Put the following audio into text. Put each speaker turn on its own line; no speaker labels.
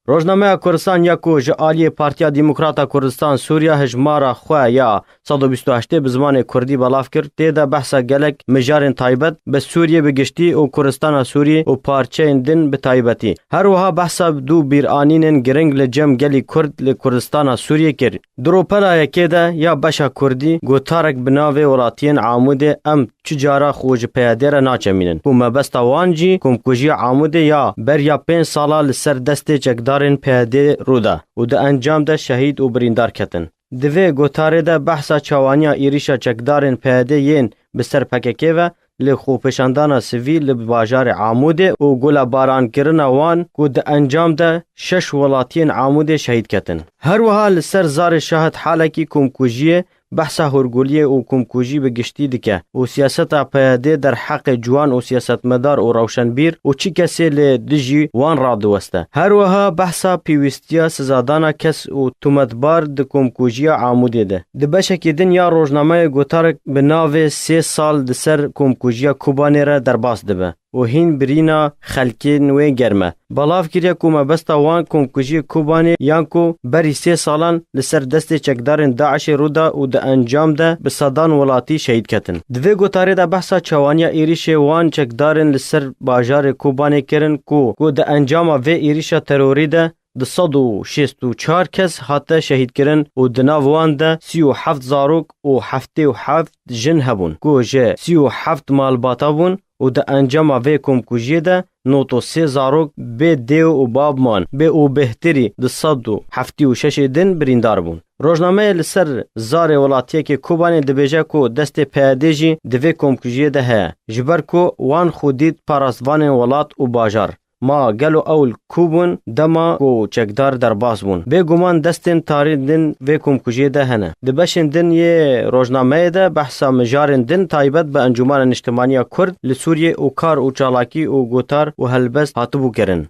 روزنامه کوردستان یا کو ژ عالی پارتیا دموکراتا کوردستان سووریا هجمارا خو یا 128 به زمان کوردی بلاف کرد تیدا بحثا گلک مجارن تایبت به سوریه بگشتی او کوردستان سوریه او پارچه دن به تایبتی هر وها بحثا دو بیرانین گرنگ لجم گلی کرد لکوردستان سوریه کرد دروپلا یکیدا یا بشا کوردی گوتارک بناوی ولاتین عاموده ام چجارا خوج پیادر ناچمینن کو مبستا وانجی کوم کوجی عاموده یا بریا 5 سالا لسر دست چکدارن پیاده رودا و د انجام ده شهید و بریندار کتن دوی گوتاره ده بحثا چوانیا ایریشا چکدارن پیاده ین بسر پککه و لخوپشاندانا سویل لباجار عاموده و گولا باران کرن وان کو د انجام ده 6 ولاتین عاموده شهید کتن هر وها لسر زار شاهد حالکی کوم کوجیه بحثا هرگولیه و کمکوژی به گشتی دکه و سیاستا پیاده در حق جوان و سیاست مدار و روشنبیر و چی کسی لدجی وان را دوسته هر وها بحثا پیوستیا سزادانا کس و تومتبار د کمکوژی عاموده ده د بشکی دنیا روزنامه گوتارک به ناو 3 سال د سر کمکوژی کوبانی را در باس دبه و هین برینا خلکی نوی گرمه بلاف کریه کومه بستا وان کمکوژی کوبانی یانکو بری 3 سالان لسر دست چکدارن داعش رودا و د انجام ده به صدان ولاتی شهید کتن دوی گوتاره ده بحثا چوانیا ایریش وان چکدارن لسر باجار کوبانی کرن کو د انجام و ایریش تروری ده د 164 کس هاته شهید کرن و د ناوان ده 37 زاروک و 77 جن هبون کو جه 37 مالباتا بون و د انجام و کمکوژی ده 93 زاروک به دیو و باب مان به او بهتری د 176 دن بریندار بون روزنامه لسر زار ولاتیه که کوبانی دبیجه کو دست پیاده جی دوی کمکوژی ده هه جبر کو وان خودید پاراسوان ولات و باجار ما گلو اول کوبون دما کو چکدار در باز بون به گمان دستن تارین دن و کمکوژی ده هنه دبشن دن یه روزنامه ده بحثا مجارن دن تایبت به انجمان اجتماعی کرد لسوریه او کار او چالاکی او گوتار و هلبست هاتبو کرن